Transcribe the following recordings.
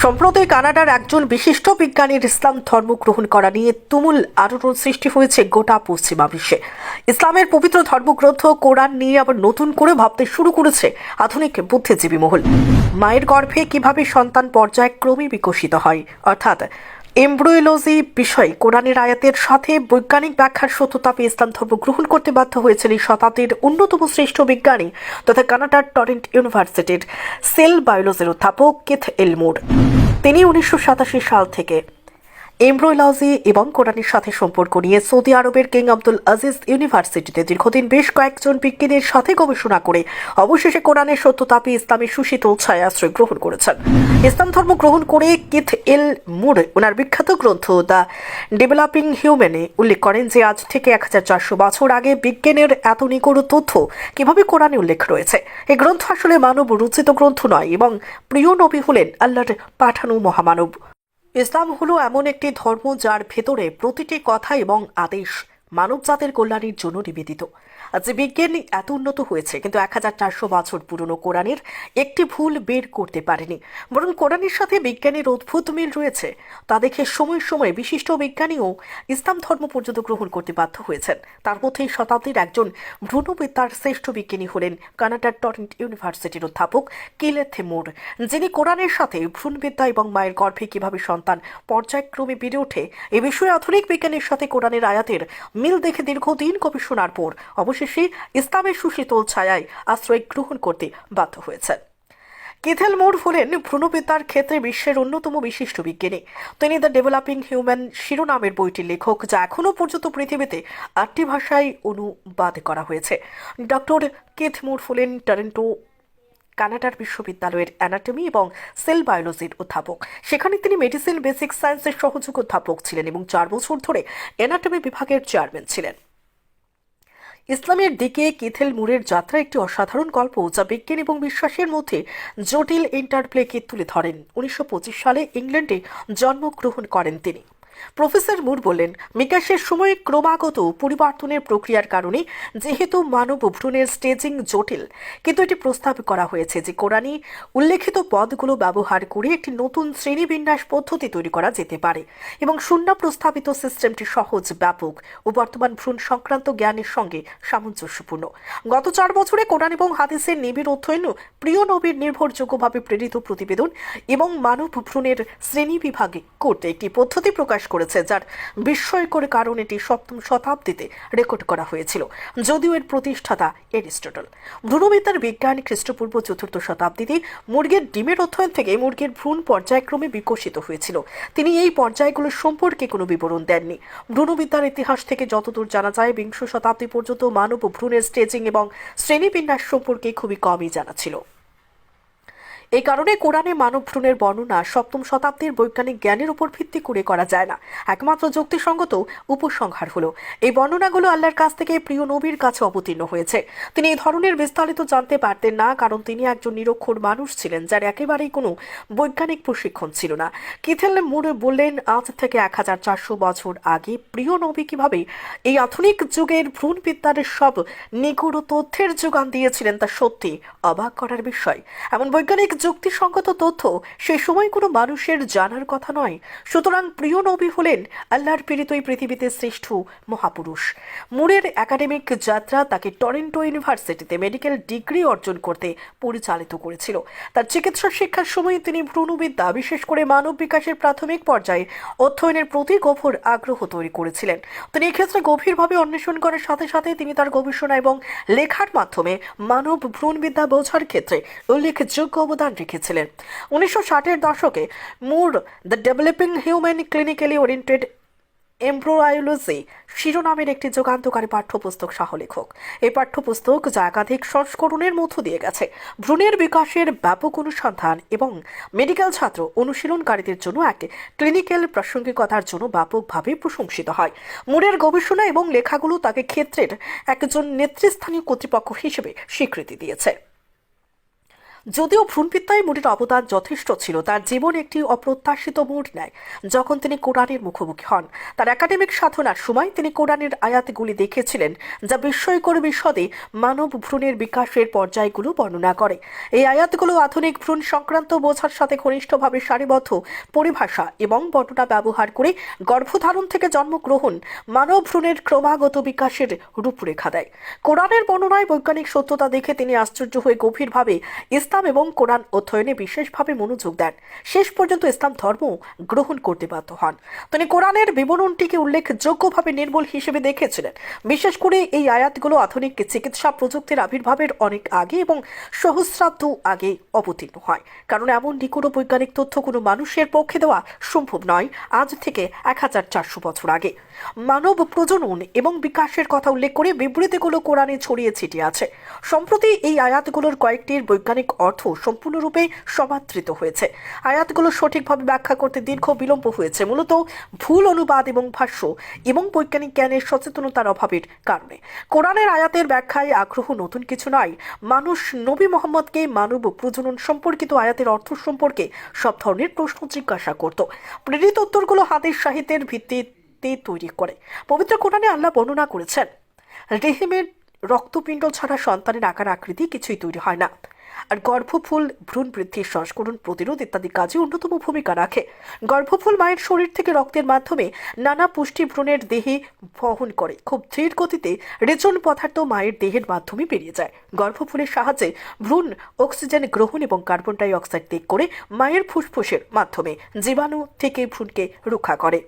সম্প্রতি কানাডার একজন বিশিষ্ট বিজ্ঞানীর ইসলাম ধর্ম গ্রহণ করা নিয়ে তুমুল আলোড়ন সৃষ্টি হয়েছে গোটা পশ্চিমা বিশ্বে। ইসলামের পবিত্র ধর্মগ্রন্থ কোরআন নিয়ে আবার নতুন করে ভাবতে শুরু করেছে আধুনিক বুদ্ধিজীবী মহল। মায়ের গর্ভে কিভাবে সন্তান পর্যায়ক্রমে বিকশিত হয়, অর্থাৎ এমব্রিওলজি বিষয়ে কোরআনের আয়াতের সাথে বৈজ্ঞানিক ব্যাখ্যার সত্যতা পেয়ে ইসলাম ধর্ম গ্রহণ করতে বাধ্য হয়েছেন এই শতাব্দীর অন্যতম শ্রেষ্ঠ বিজ্ঞানী তথা কানাডার টরেন্ট ইউনিভার্সিটির সেল বায়োলজির অধ্যাপক কিথ এলমোর। তিনি 1987 সাল থেকে এমব্রিওলজি এবং কোরআনের সাথে সম্পর্ক নিয়ে সৌদি আরবের কিং আব্দুল আজিজ ইউনিভার্সিটিতে দীর্ঘদিন বেশ কয়েকজন বিজ্ঞানীর সাথে গবেষণা করে অবশেষে কোরআনের সত্যতা পেয়ে ইসলামের সুশীতল ছায়া আশ্রয় গ্রহণ করেছেন। ইসলাম ধর্ম গ্রহণ করে কিথ এল মুর ওনার বিখ্যাত গ্রন্থ দ্য ডেভেলপিং হিউম্যানে উল্লেখ করেন যে আজ থেকে 1400 বছর আগে বিজ্ঞানের এত নিগূঢ় তথ্য কিভাবে কোরআনে উল্লেখ রয়েছে। এই গ্রন্থ আসলে মানব রচিত গ্রন্থ নয় এবং প্রিয় নবী হলেন আল্লাহর পাঠানো মহামানব। ইসলাম হলো এমন একটি ধর্ম যার ভেতরে প্রতিটি কথা এবং আদেশ মানবজাতের কল্যাণের জন্য নিবেদিত। আজ বিজ্ঞান এত উন্নত হয়েছে কিন্তু 1400 বছর পুরনো কোরআনের একটি ভুল বের করতে পারেনি, বরং কোরআনের সাথে বিজ্ঞানের অদ্ভুত মিল রয়েছে। তা দেখে সময় সময় বিশিষ্ট বিজ্ঞানীও ইসলাম ধর্ম পর্যন্ত গ্রহণ করতে বাধ্য হয়েছেন। তার মধ্যে শতাব্দীর একজন ভ্রূণবিদ্যার শ্রেষ্ঠ বিজ্ঞানী হলেন কানাডার টরেন্ট ইউনিভার্সিটির অধ্যাপক কিথ মুর, যিনি কোরআনের সাথে ভ্রূণবিদ্যা এবং মায়ের গর্ভে কিভাবে সন্তান পর্যায়ক্রমে বেড়ে ওঠে এ বিষয়ে আধুনিক বিজ্ঞানের সাথে কোরআনের আয়াতের মিল দেখে দীর্ঘদিন গবেষণার পর অবশেষে ইসলামের সুশীতল ছায়ায় আশ্রয় গ্রহণ করতে বাধ্য হয়েছেন। কিথ এলমোর হলেন ভ্রূণবিদ্যার ক্ষেত্রে বিশ্বের অন্যতম বিশিষ্ট বিজ্ঞানী। তিনি দ্য ডেভেলপিং হিউম্যান শিরোনামের বইটির লেখক, যা এখনও পর্যন্ত পৃথিবীতে 8টি ভাষায় অনুবাদ করা হয়েছে। ডক্টর কিথ মুর হলেন টরন্টো কানাডার বিশ্ববিদ্যালয়ের অ্যানাটমি এবং সেল বায়োলজির অধ্যাপক। সেখানে তিনি মেডিসিন বেসিক সায়েন্সের সহযোগী অধ্যাপক ছিলেন এবং 4 বছর ধরে অ্যানাটমি বিভাগের চেয়ারম্যান ছিলেন। ইসলামের দিকে কিথ এলমোরের যাত্রা একটি অসাধারণ গল্প, যা বিজ্ঞান এবং বিশ্বাসের মধ্যে জটিল ইন্টারপ্লেকে তুলে ধরেন। 1925 সালে ইংল্যান্ডে জন্মগ্রহণ করেন তিনি। প্রফেসর মুর বললেন, বিকাশের সময় ক্রমাগত পরিবর্তনের প্রক্রিয়ার কারণে যেহেতু মানব ভ্রূণের স্টেজিং জটিল, কিন্তু এটি প্রস্তাব করা হয়েছে যে কোরআনে উল্লেখিত পদগুলো ব্যবহার করে একটি নতুন শ্রেণীবিন্যাস পদ্ধতি তৈরি করা যেতে পারে এবং শূন্য প্রস্তাবিত সিস্টেমটি সহজ, ব্যাপক ও বর্তমান ভ্রূণ সংক্রান্ত জ্ঞানের সঙ্গে সামঞ্জস্যপূর্ণ। গত 4 বছরে কোরআন এবং হাদিসের নিবিড় অধ্যয়ন, প্রিয় নবীর নির্ভরযোগ্যভাবে প্রেরিত প্রতিবেদন এবং মানব ভ্রূণের শ্রেণী বিভাগে করতে একটি পদ্ধতি প্রকাশ করেছে, যার বিস্ময়কর কারণ এটি 7ম শতাব্দীতে রেকর্ড করা হয়েছিল, যদিও এর প্রতিষ্ঠাতা এরিস্টটল। ভ্রূণবিদ্যার বিজ্ঞান খ্রিস্টপূর্ব 4র্থ শতাব্দীতে মুরগির ডিমের অধ্যয়ন থেকে মুরগির ভ্রূণ পর্যায়ক্রমে বিকশিত হয়েছিল। তিনি এই পর্যায়গুলো সম্পর্কে কোনো বিবরণ দেননি। ভ্রূণবিদ্যার ইতিহাস থেকে যতদূর জানা যায়, 20 শতাব্দী পর্যন্ত মানব ভ্রূণের স্টেজিং এবং শ্রেণীবিন্যাস সম্পর্কে খুবই কমই জানা ছিল। এই কারণে কোরআনে মানব ভ্রূণের বর্ণনা 7ম শতাব্দীর বৈজ্ঞানিক জ্ঞানের উপর ভিত্তি করে করা যায় না। একমাত্র যুক্তিসঙ্গত উপসংহার হলো এই বর্ণনাগুলো আল্লাহর কাছ থেকে প্রিয় নবীর কাছে অবতীর্ণ হয়েছে। তিনি এই ধরনের বিস্তারিত জানতে পারতেন না, কারণ তিনি একজন নিরক্ষর মানুষ ছিলেন যার একেবারেই কোনো বৈজ্ঞানিক প্রশিক্ষণ ছিল না। কিথ এলমোর বললেন, আজ থেকে 1400 বছর আগে প্রিয় নবী কিভাবে এই আধুনিক যুগের ভ্রূণবিদ্যার সব নিগূঢ় তথ্যের যোগান দিয়েছিলেন তা সত্যি অবাক করার বিষয়। এমন বৈজ্ঞানিক যুক্তিসঙ্গত তথ্য সে সময় কোনো মানুষের জানার কথা নয়। সুতরাং প্রিয় নবী হলেন আল্লাহর প্রেরিত এই পৃথিবীতে শ্রেষ্ঠ মহাপুরুষ। মুরের একাডেমিক যাত্রা তাকে টরেন্টো ইউনিভার্সিটিতে মেডিকেল ডিগ্রি অর্জন করতে পরিচালিত করেছিল। তার চিকিৎসা শিক্ষার সময় তিনি ভ্রূণবিদ্যা, বিশেষ করে মানব বিকাশের প্রাথমিক পর্যায়ে অধ্যয়নের প্রতি গভীর আগ্রহ তৈরি করেছিলেন। তিনি এক্ষেত্রে গভীরভাবে অন্বেষণ করার সাথে সাথে তিনি তার গবেষণা এবং লেখার মাধ্যমে মানব ভ্রূণবিদ্যা বোঝার ক্ষেত্রে উল্লেখযোগ্য অবদান রেখেছিলেন। 1960-এর দশকে Moore the developing human clinically oriented embryology শিরোনামের একটি যুগান্তকারী পাঠ্যপুস্তক সহলেখক। এই পাঠ্যপুস্তক, যা একাধিক সংস্করণের মধ্য দিয়ে গেছে, ভ্রূণের বিকাশের ব্যাপক অনুসন্ধান এবং মেডিকেল ছাত্র অনুশীলনকারীদের জন্য এক ক্লিনিক্যাল প্রাসঙ্গিকতার জন্য ব্যাপকভাবে প্রশংসিত হয়। মুরের গবেষণা এবং লেখাগুলো তাকে ক্ষেত্রের একজন নেতৃস্থানীয় কর্তৃপক্ষ হিসেবে স্বীকৃতি দিয়েছে। যদিও ভ্রূণবিদ্যায় মুনির অবদান যথেষ্ট ছিল, তার জীবন একটি অপ্রত্যাশিত মোড় নেয় যখন তিনি কোরআনের মুখোমুখি হন। তার একাডেমিক সাধনার সময় তিনি কোরআনের আয়াতগুলি দেখেছিলেন, যা বিস্ময়কর বিশদে মানব ভ্রূণের বিকাশের পর্যায়গুলো বর্ণনা করে। এই আয়াতগুলো আধুনিক ভ্রূণ সংক্রান্ত বোঝার সাথে ঘনিষ্ঠভাবে সারিবদ্ধ পরিভাষা এবং বর্ণনা ব্যবহার করে গর্ভধারণ থেকে জন্মগ্রহণ মানব ভ্রূণের ক্রমাগত বিকাশের রূপরেখা দেয়। কোরআনের বর্ণনায় বৈজ্ঞানিক সত্যতা দেখে তিনি আশ্চর্য হয়ে গভীরভাবে ইসলাম এবং কোরআন অধ্যয়নে বিশেষভাবে মনোযোগ দেন। শেষ পর্যন্ত ইসলাম ধর্ম গ্রহণ করতে বাধ্য হন। তিনি কোরআনের বিবরণটিকে উল্লেখযোগ্যভাবে নির্ভুল হিসেবে দেখেছিলেন। বিশেষ করে এই আয়াতগুলো আধুনিক চিকিৎসা প্রযুক্তির আবির্ভাবের অনেক আগে এবং সহস্রাব্দ আগে অবতীর্ণ হয়, কারণ এমন নিগুড় বৈজ্ঞানিক তথ্য কোনো মানুষের পক্ষে দেওয়া সম্ভব নয় আজ থেকে 1400 বছর আগে। মানব প্রজনন এবং বিকাশের কথা উল্লেখ করে বিবৃতিগুলো কোরআনে ছড়িয়ে ছিটিয়ে আছে। সম্প্রতি এই আয়াতগুলোর কয়েকটির বৈজ্ঞানিক অর্থ সম্পূর্ণরূপে সমাদৃত হয়েছে। আয়াতগুলো সঠিকভাবে ব্যাখ্যা করতে দীর্ঘ বিলম্ব হয়েছে, মূলত ভুল অনুবাদ এবং ভাষ্য এবং বৈজ্ঞানিক জ্ঞানের সচেতনতার অভাবের কারণে। কোরআনের আয়াতের ব্যাখ্যায় আগ্রহ নতুন কিছু নয়। মানুষ নবী মোহাম্মদকে মানব প্রজনন সম্পর্কিত আয়াতের অর্থ সম্পর্কে সব ধরনের প্রশ্ন জিজ্ঞাসা করত। প্রেরিত উত্তরগুলো হাদিস সাহিত্যের ভিত্তিতে তৈরি করে। পবিত্র কোরআনে আল্লাহ বর্ণনা করেছেন, রেহেমের রক্তপিণ্ড ছাড়া সন্তানের আকার আকৃতি কিছুই তৈরি হয় না, আর গর্ভফুল ভ্রূণ বৃদ্ধির সংস্করণ প্রতিরোধ ইত্যাদি কাজে অন্যতম ভূমিকা রাখে। গর্ভফুল মায়ের শরীর থেকে রক্তের মাধ্যমে নানা পুষ্টি ভ্রূণের দেহে বহন করে। খুব ধীর গতিতে রেচন পদার্থ মায়ের দেহের মাধ্যমে বেরিয়ে যায়। গর্ভফুলের সাহায্যে ভ্রূণ অক্সিজেন গ্রহণ এবং কার্বন ডাই অক্সাইড ত্যাগ করে মায়ের ফুসফুসের মাধ্যমে জীবাণু থেকে ভ্রূণকে রক্ষা করে।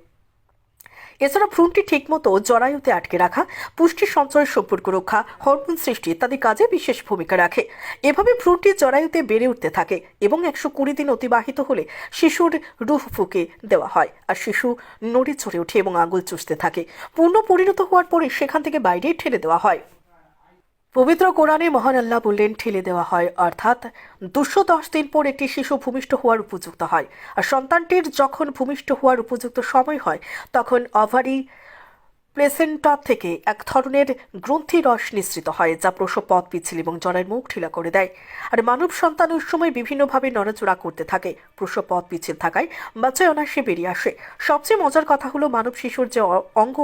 এছাড়া ভ্রূণটি ঠিকমতো জরায়ুতে আটকে রাখা, পুষ্টি সঞ্চয়ের সম্পর্ক রক্ষা, হরমোন সৃষ্টি ইত্যাদি কাজে বিশেষ ভূমিকা রাখে। এভাবে ভ্রূণটি জরায়ুতে বেড়ে উঠতে থাকে এবং 120 দিন অতিবাহিত হলে শিশুর রুহ ফুঁকে দেওয়া হয়, আর শিশু নড়ে চড়ে ওঠে এবং আঙুল চুষতে থাকে। পূর্ণ পরিণত হওয়ার পরে সেখান থেকে বাইরে ঠেলে দেওয়া হয়। পবিত্র কোরআনে মহান আল্লাহ বললেন, ঠেলে দেওয়া হয়, অর্থাৎ 210 দিন পর একটি শিশু ভূমিষ্ঠ হওয়ার উপযুক্ত হয়। আর সন্তানটির যখন ভূমিষ্ঠ হওয়ার উপযুক্ত সময় হয় তখন ওভারি প্লেসেন্টা থেকে এক ধরনের গ্রন্থি রস নিঃসৃত হয়, যা প্রসব পথ পিচ্ছিল এবং জরায়ের মুখ ঢিলা করে দেয়। আর মানব সন্তান ওই সময় বিভিন্নভাবে নড়াচড়া করতে থাকে। প্রসব পথ পিচ্ছিল থাকায় বাচ্চায় অনায়াসে বেরিয়ে আসে। সবচেয়ে মজার কথা হলো, মানব শিশুর যে অঙ্গ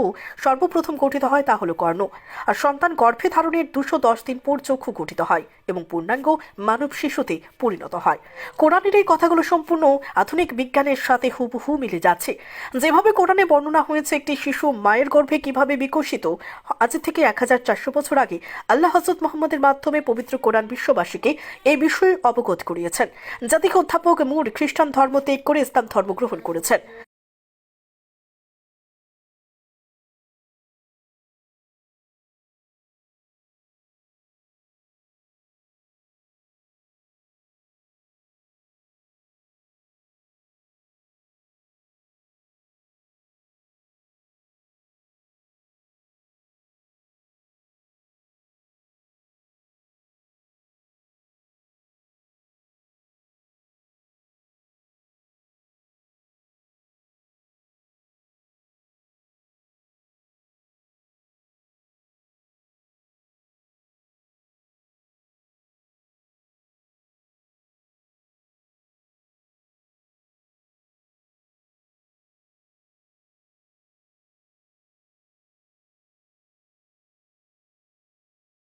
সর্বপ্রথম গঠিত হয় তা হলো কর্ণ। আর সন্তান গর্ভে ধারণের 210 দিন পর চক্ষু গঠিত হয় এবং পূর্ণাঙ্গ মানব শিশুতে পরিণত হয়। কোরআনের এই কথাগুলো সম্পূর্ণ আধুনিক বিজ্ঞানের সাথে হুবহু মিলে যাচ্ছে। যেভাবে কোরআনে বর্ণনা হয়েছে একটি শিশু মায়ের গর্ভে কিভাবে বিকশিত, আজ থেকে 1400 বছর আগে আল্লাহ হযরত মুহাম্মদের মাধ্যমে পবিত্র কোরআন বিশ্ববাসীকে এই বিষয়ে অবগত করিয়েছেন। জাতিকে অধ্যাপক মুর খ্রিস্টান ধর্ম ত্যাগ করে ইসলাম ধর্ম গ্রহণ করেছেন।